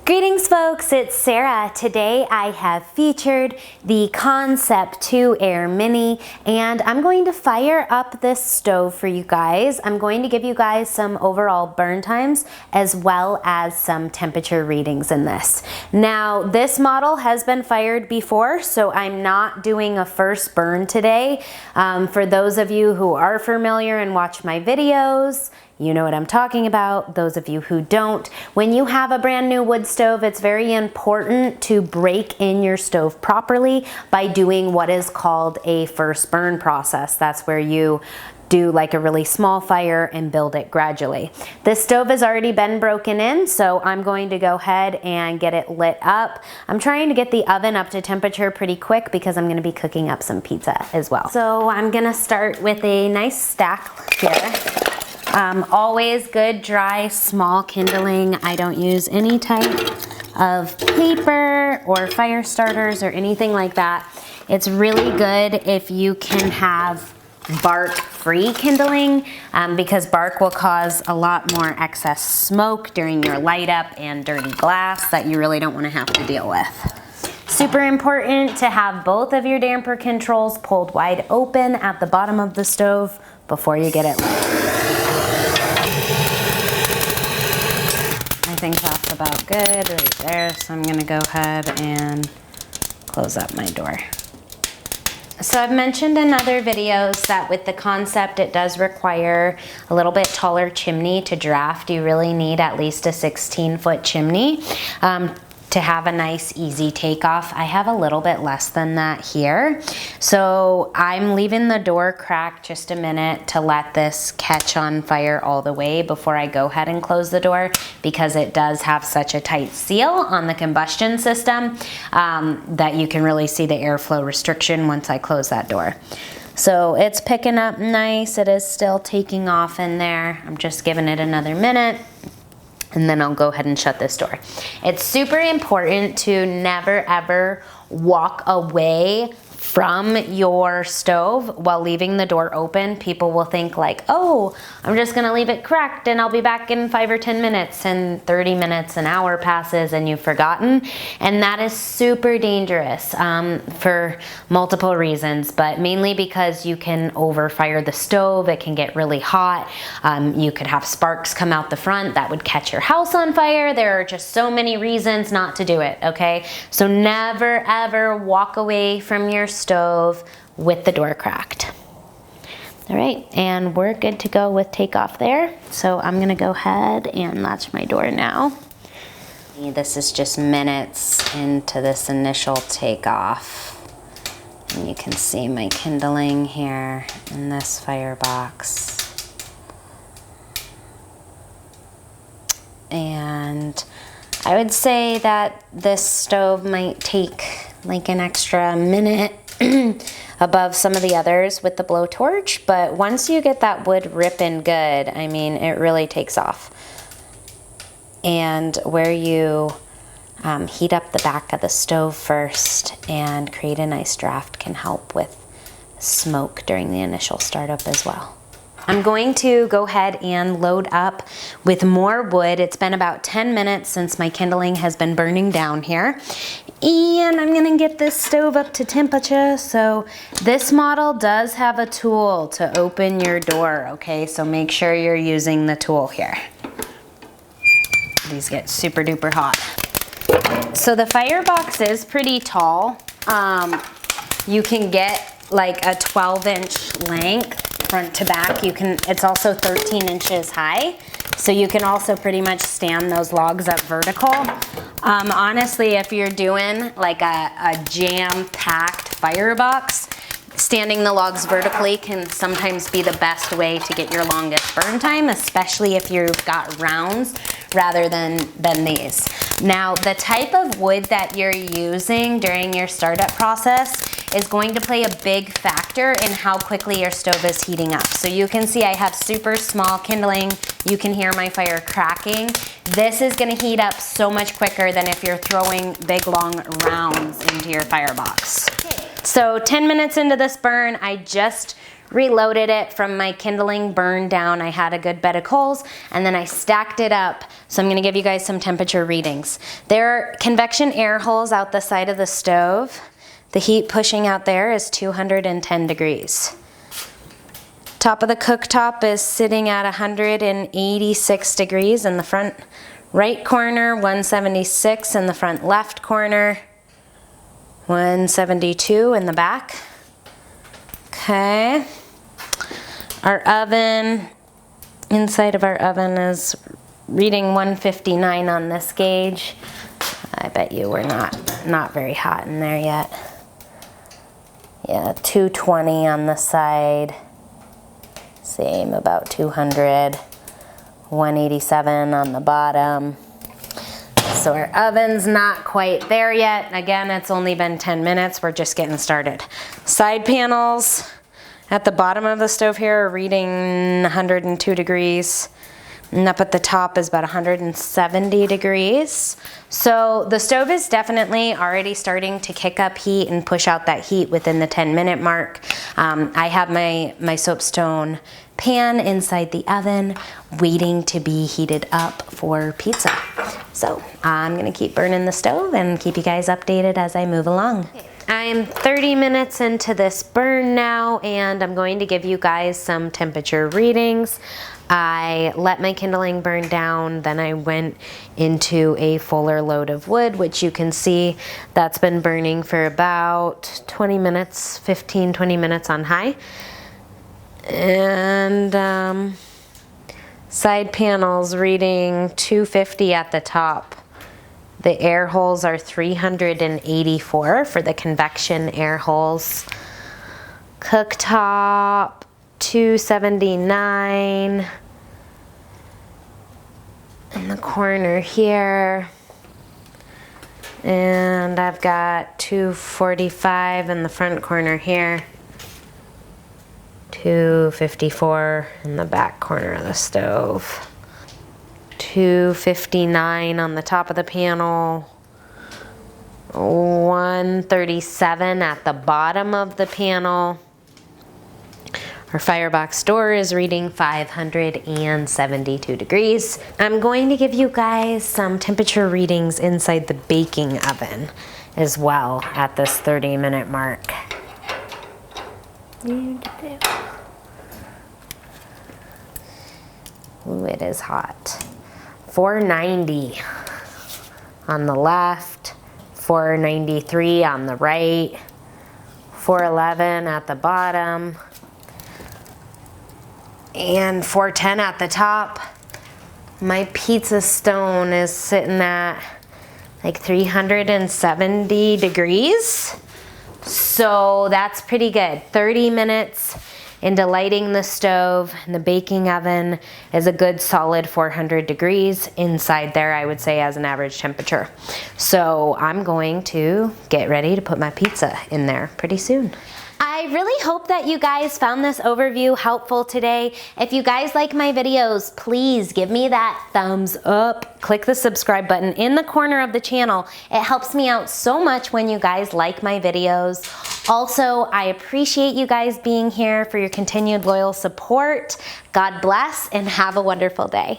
Greetings folks, it's Sarah. Today I have featured the Concept 2 Air Mini and I'm going to fire up this stove for you guys. I'm going to give you guys some overall burn times as well as some temperature readings in this. Now this model has been fired before, so I'm not doing a first burn today. For those of you who are familiar and watch my videos, you know what I'm talking about. Those of you who don't, when you have a brand new wood stove, it's very important to break in your stove properly by doing what is called a first burn process. That's where you do like a really small fire and build it gradually. This stove has already been broken in, so I'm going to go ahead and get it lit up. I'm trying to get the oven up to temperature pretty quick because I'm going to be cooking up some pizza as well. So I'm going to start with a nice stack here. Always good, dry, small kindling. I don't use any type of paper or fire starters or anything like that. It's really good if you can have bark-free kindling because bark will cause a lot more excess smoke during your light up and dirty glass that you really don't want to have to deal with. Super important to have both of your damper controls pulled wide open at the bottom of the stove before you get it lit. I think that's about good right there, so I'm gonna go ahead and close up my door. So I've mentioned in other videos that with the Concept it does require a little bit taller chimney to draft. You really need at least a 16-foot chimney to have a nice easy takeoff. I have a little bit less than that here. So I'm leaving the door cracked just a minute to let this catch on fire all the way before I go ahead and close the door, because it does have such a tight seal on the combustion system that you can really see the airflow restriction once I close that door. So it's picking up nice. It is still taking off in there. I'm just giving it another minute, and then I'll go ahead and shut this door. It's super important to never ever walk away from your stove while leaving the door open. People will think like, oh, I'm just gonna leave it cracked and I'll be back in 5 or 10 minutes, and 30 minutes, an hour passes and you've forgotten. And that is super dangerous for multiple reasons, but mainly because you can overfire the stove. It can get really hot. You could have sparks come out the front that would catch your house on fire. There are just so many reasons not to do it, okay? So never ever walk away from your stove with the door cracked. All right, and we're good to go with Takeoff there. So I'm gonna go ahead and latch my door now. This is just minutes into this initial takeoff. And you can see my kindling here in this firebox. And I would say that this stove might take like an extra minute above some of the others with the blowtorch, but once you get that wood ripping good, I mean, it really takes off. And where you heat up the back of the stove first and create a nice draft can help with smoke during the initial startup as well. I'm going to go ahead and load up with more wood. It's been about 10 minutes since my kindling has been burning down here. And I'm gonna get this stove up to temperature. So this model does have a tool to open your door, okay? So make sure you're using the tool here. These get super duper hot. So the firebox is pretty tall. You can get like a 12-inch length front to back. It's also 13 inches high, so you can also pretty much stand those logs up vertical. Honestly, if you're doing like a jam-packed firebox, standing the logs vertically can sometimes be the best way to get your longest burn time, especially if you've got rounds rather than these. Now, the type of wood that you're using during your startup process is going to play a big factor in how quickly your stove is heating up. So you can see I have super small kindling. You can hear my fire cracking. This is gonna heat up so much quicker than if you're throwing big long rounds into your firebox. So 10 minutes into this burn, I just reloaded it from my kindling burn down. I had a good bed of coals and then I stacked it up. So I'm gonna give you guys some temperature readings. There are convection air holes out the side of the stove. The heat pushing out there is 210 degrees. Top of the cooktop is sitting at 186 degrees in the front right corner, 176 in the front left corner, 172 in the back. Okay. Our oven, inside of our oven is reading 159 on this gauge. I bet you we're not very hot in there yet. Yeah, 220 on the side. Same, about 200. 187 on the bottom. So our oven's not quite there yet. Again, it's only been 10 minutes. We're just getting started. Side panels at the bottom of the stove here are reading 102 degrees. And up at the top is about 170 degrees. So the stove is definitely already starting to kick up heat and push out that heat within the 10-minute mark. I have my soapstone pan inside the oven waiting to be heated up for pizza. So I'm gonna keep burning the stove and keep you guys updated as I move along. I'm 30 minutes into this burn now and I'm going to give you guys some temperature readings. I let my kindling burn down, then I went into a fuller load of wood, which you can see that's been burning for about 20 minutes, 15-20 minutes on high. And side panels reading 250 at the top. The air holes are 384 for the convection air holes. Cooktop 279 in the corner here. And I've got 245 in the front corner here. 254 in the back corner of the stove. 259 on the top of the panel. 137 at the bottom of the panel. Our firebox door is reading 572 degrees. I'm going to give you guys some temperature readings inside the baking oven as well at this 30-minute mark. Ooh, it is hot. 490 on the left, 493 on the right, 411 at the bottom, and 410 at the top. My pizza stone is sitting at like 370 degrees. So that's pretty good. 30 minutes into lighting the stove, and the baking oven is a good solid 400 degrees inside there, I would say, as an average temperature. So I'm going to get ready to put my pizza in there pretty soon. I really hope that you guys found this overview helpful today. If you guys like my videos, please give me that thumbs up. Click the subscribe button in the corner of the channel. It helps me out so much when you guys like my videos. Also, I appreciate you guys being here for your continued loyal support. God bless and have a wonderful day.